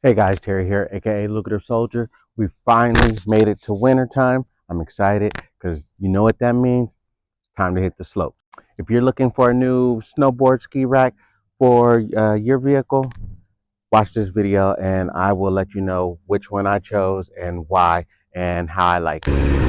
Hey guys, Terry here, aka Lucrative Soldier. We finally made it to winter time. I'm excited because you know what that means. It's time to hit the slopes. If you're looking for a new snowboard ski rack for your vehicle, watch this video and I will let you know which one I chose and why and how I like it.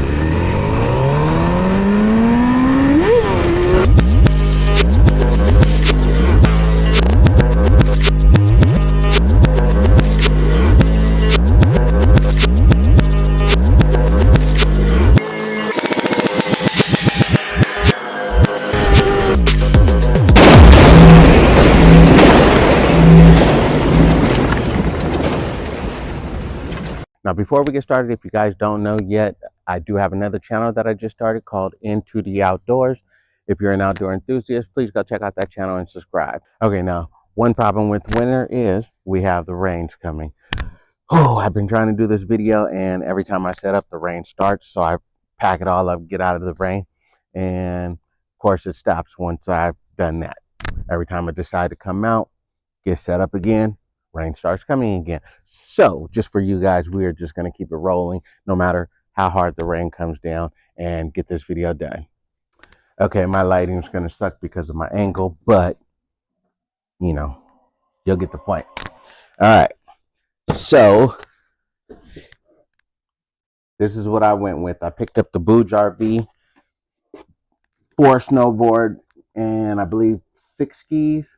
Now, before we get started, if you guys don't know yet, I do have another channel that I just started called Into the Outdoors. If you're an outdoor enthusiast, please go check out that channel and subscribe. Okay, now, one problem with winter is we have the rains coming. Oh, I've been trying to do this video, and every time I set up, the rain starts. So I pack it all up, get out of the rain, and of course, it stops once I've done that. Every time I decide to come out, get set up again, rain starts coming again. So just for you guys, we are just going to keep it rolling no matter how hard the rain comes down and get this video done. Okay, my lighting is going to suck because of my angle, but you know, you'll get the point. All right, so this is what I went with. I picked up the BougeRV 4 snowboard and I believe 6 skis.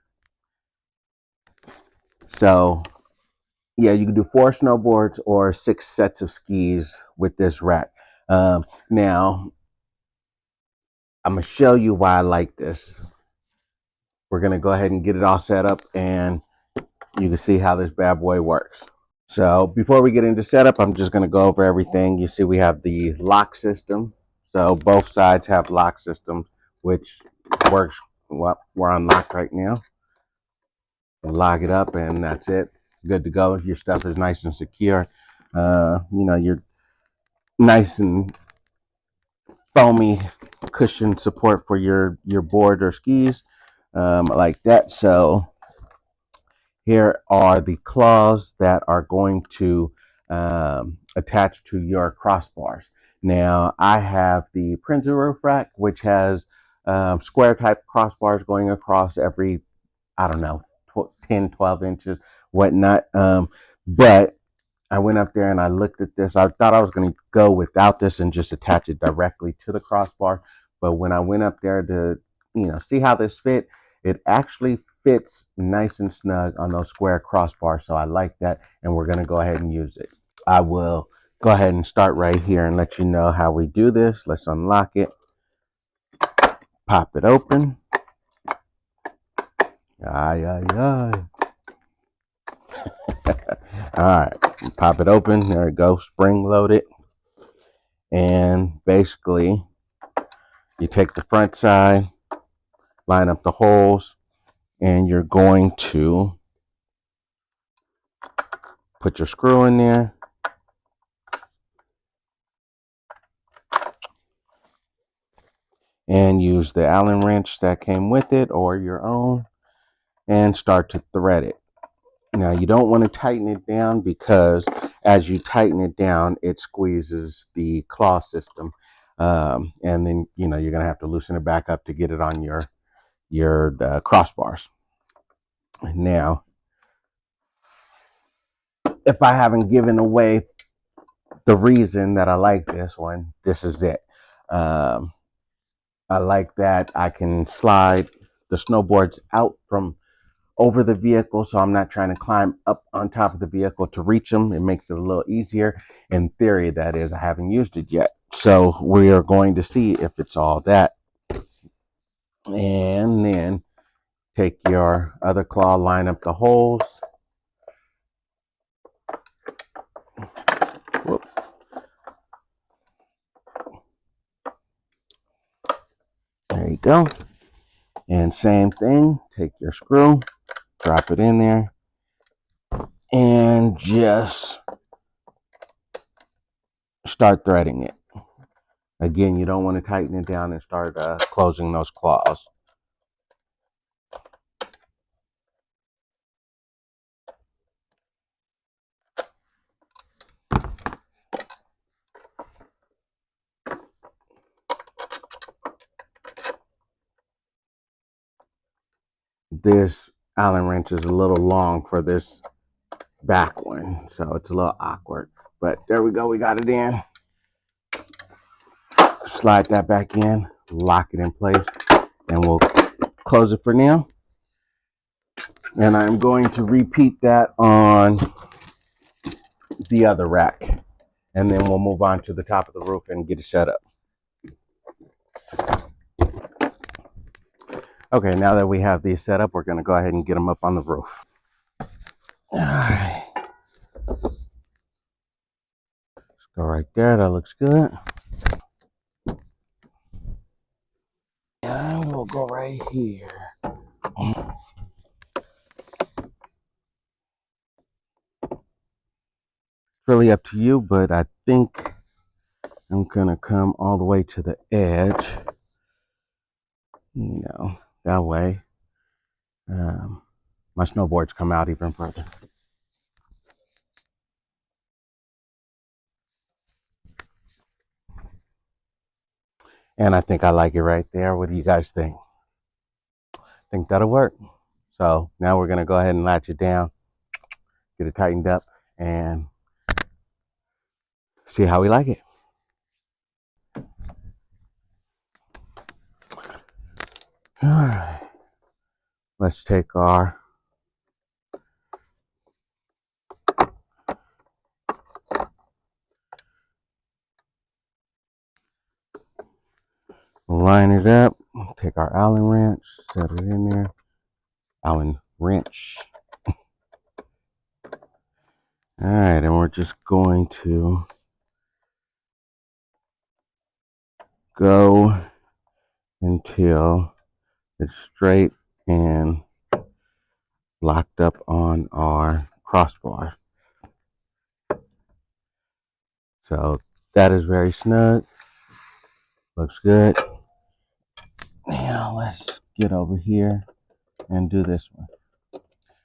So yeah, you can do 4 snowboards or 6 sets of skis with this rack. Now, I'm going to show you why I like this. We're going to go ahead and get it all set up and you can see how this bad boy works. So before we get into setup, I'm just going to go over everything. You see we have the lock system. So both sides have lock systems, which works. Well, we're unlocked right now. We'll lock it up and that's it. Good to go. Your stuff is nice and secure. You're nice and foamy cushion support for your board or skis like that. So here are the claws that are going to attach to your crossbars. Now I have the Printer roof rack, which has square type crossbars going across every, I don't know, 10, 12 inches, whatnot. But I went up there and I looked at this. I thought I was going to go without this and just attach it directly to the crossbar. But when I went up there to, see how this fit, it actually fits nice and snug on those square crossbars. So I like that. And we're going to go ahead and use it. I will go ahead and start right here and let you know how we do this. Let's unlock it. Pop it open. Aye, aye, aye. All right, pop it open. There we go, spring loaded. And basically, you take the front side, line up the holes, and you're going to put your screw in there. And use the Allen wrench that came with it or your own and start to thread it. Now, you don't want to tighten it down because as you tighten it down, it squeezes the claw system. And then, you're going to have to loosen it back up to get it on your crossbars. Now, if I haven't given away the reason that I like this one, this is it. I like that I can slide the snowboards out from over the vehicle, so I'm not trying to climb up on top of the vehicle to reach them. It makes it a little easier. In theory, that is. I haven't used it yet, so we are going to see if it's all that. And then take your other claw, line up the holes. Whoop. There you go. And same thing, take your screw, drop it in there, and just start threading it. Again, you don't want to tighten it down and start closing those claws. this Allen wrench is a little long for this back one, so it's a little awkward. But there we go, we got it in. Slide that back in, lock it in place, and we'll close it for now. And I'm going to repeat that on the other rack, and then we'll move on to the top of the roof and get it set up. Okay, now that we have these set up, we're going to go ahead and get them up on the roof. All right. Let's go right there. That looks good. And we'll go right here. Really up to you, but I think I'm going to come all the way to the edge. You know, that way my snowboards come out even further. And I think I like it right there. What do you guys think? Think that'll work. So now we're going to go ahead and latch it down, get it tightened up, and see how we like it. All right. Let's take our line it up, take our Allen wrench, set it in there. Allen wrench. All right, and we're just going to go until it's straight and locked up on our crossbar. So that is very snug. Looks good. Now let's get over here and do this one. Of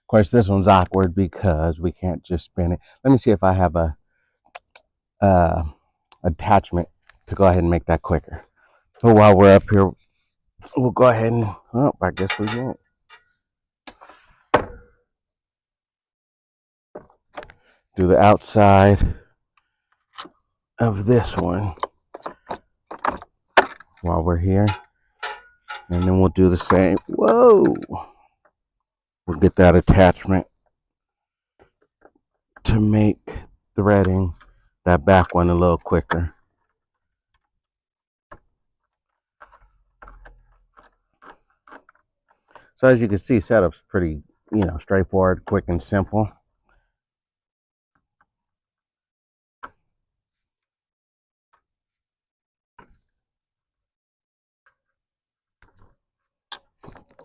course, this one's awkward because we can't just spin it. Let me see if I have a attachment to go ahead and make that quicker. So while we're up here, we'll go ahead and, oh, I guess we won't. Do the outside of this one while we're here. And then we'll do the same. Whoa! We'll get that attachment to make threading that back one a little quicker. So as you can see, setup's pretty, straightforward, quick and simple.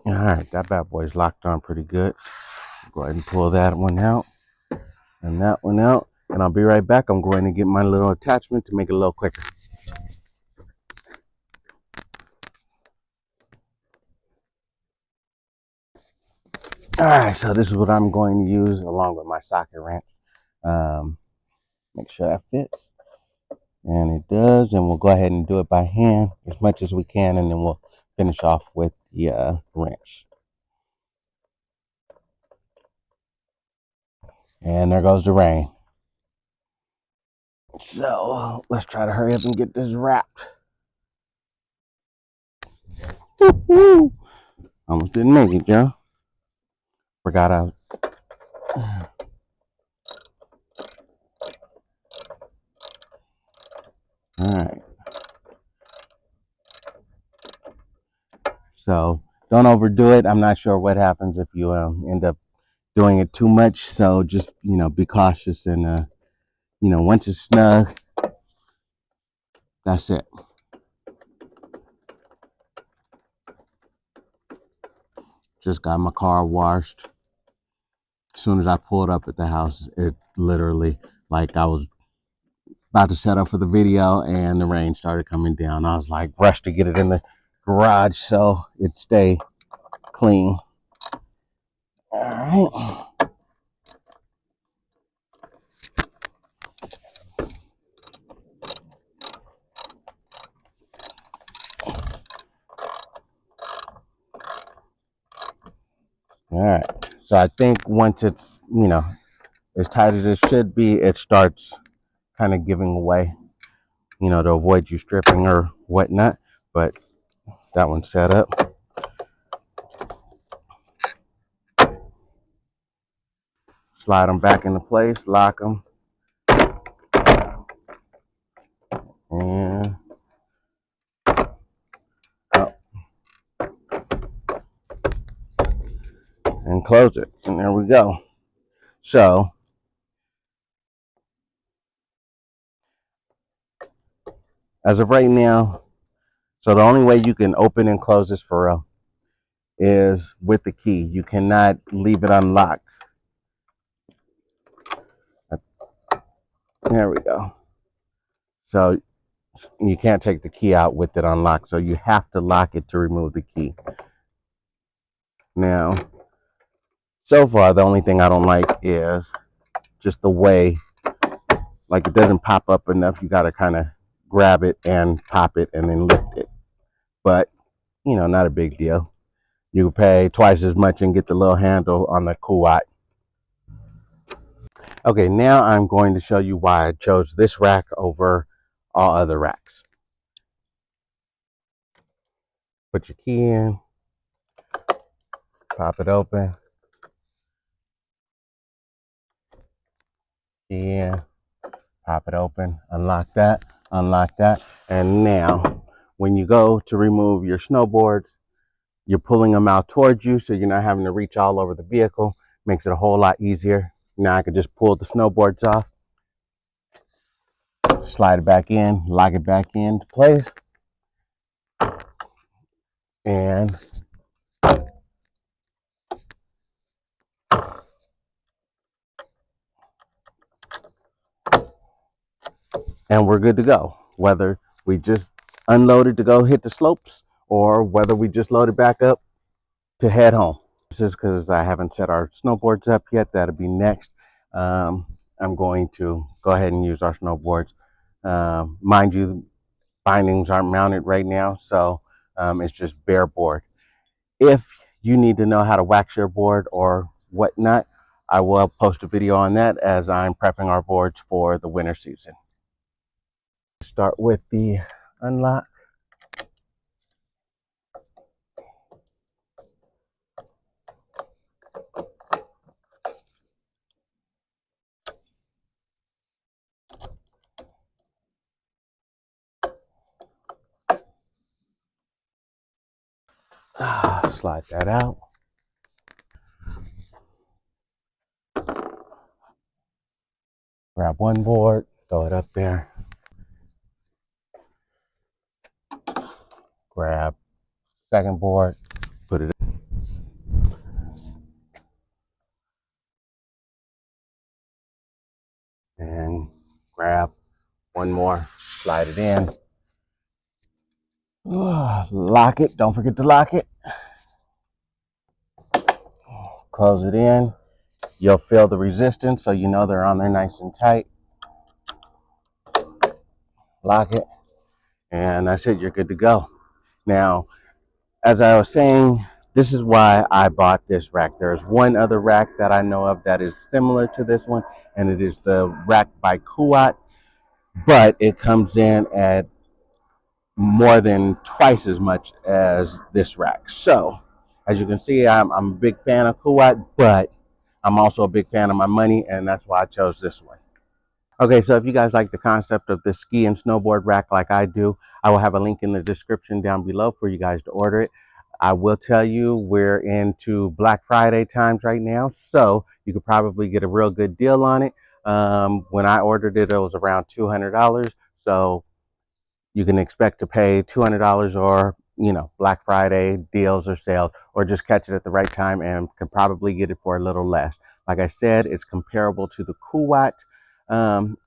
All right, that bad boy's locked on pretty good. Go ahead and pull that one out and that one out, and I'll be right back. I'm going to get my little attachment to make it a little quicker. All right, so this is what I'm going to use along with my socket wrench. Make sure that fits. And it does, and we'll go ahead and do it by hand as much as we can, and then we'll finish off with the wrench. And there goes the rain. So let's try to hurry up and get this wrapped. Woo-hoo. Almost didn't make it, Joe. Forgot I was... All right. So don't overdo it. I'm not sure what happens if you end up doing it too much. So just, be cautious and, once it's snug, that's it. Just got my car washed. As soon as I pulled up at the house, it literally, like I was about to set up for the video and the rain started coming down. I was like, rushed to get it in the garage so it stay clean. All right. right. So I think once it's, as tight as it should be, it starts kind of giving away, to avoid you stripping or whatnot. But that one's set up. Slide them back into place, lock them, and up and close it. And there we go. So as of right now, so the only way you can open and close this for real is with the key. You cannot leave it unlocked. There we go. So you can't take the key out with it unlocked. So you have to lock it to remove the key. Now, so far, the only thing I don't like is just the way, like, it doesn't pop up enough. You got to kind of grab it and pop it and then lift it. But, not a big deal. You pay twice as much and get the little handle on the Kuat. Okay, now I'm going to show you why I chose this rack over all other racks. Put your key in, pop it open, key in, pop it open, unlock that, and now when you go to remove your snowboards, you're pulling them out towards you, so you're not having to reach all over the vehicle. Makes it a whole lot easier. Now I can just pull the snowboards off, slide it back in, lock it back into place, and we're good to go. Whether we just unloaded to go hit the slopes or whether we just loaded back up to head home. This is because I haven't set our snowboards up yet. That'll be next. I'm going to go ahead and use our snowboards. Mind you, bindings aren't mounted right now, so it's just bare board. If you need to know how to wax your board or whatnot, I will post a video on that as I'm prepping our boards for the winter season. Start with the unlock. Slide that out. Grab one board, throw it up there. Grab second board, put it in. And grab one more, slide it in. Lock it, don't forget to lock it. Close it in. You'll feel the resistance, so you know they're on there nice and tight. Lock it, and that's it, you're good to go. Now, as I was saying, this is why I bought this rack. There's one other rack that I know of that is similar to this one, and it is the rack by Kuat, but it comes in at more than twice as much as this rack. So, as you can see, I'm a big fan of Kuat, but I'm also a big fan of my money, and that's why I chose this one. Okay, so if you guys like the concept of this ski and snowboard rack like I do, I will have a link in the description down below for you guys to order it. I will tell you we're into Black Friday times right now, so you could probably get a real good deal on it. When I ordered it, it was around $200, so you can expect to pay $200 or, Black Friday deals or sales, or just catch it at the right time and can probably get it for a little less. Like I said, it's comparable to the Kuat um,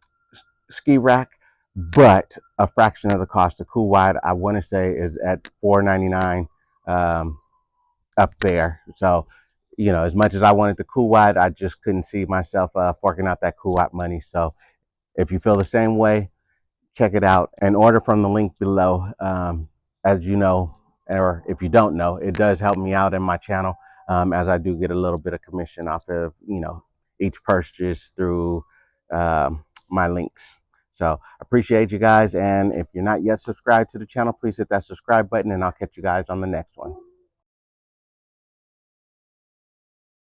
ski rack, but a fraction of the cost. The Kuat, I want to say, is at $4.99 up there. So, as much as I wanted the Kuat, I just couldn't see myself forking out that Kuat money. So if you feel the same way, check it out and order from the link below. As you know, or if you don't know, it does help me out in my channel, as I do get a little bit of commission off of, each purchase through my links. So appreciate you guys. And if you're not yet subscribed to the channel, please hit that subscribe button, and I'll catch you guys on the next one.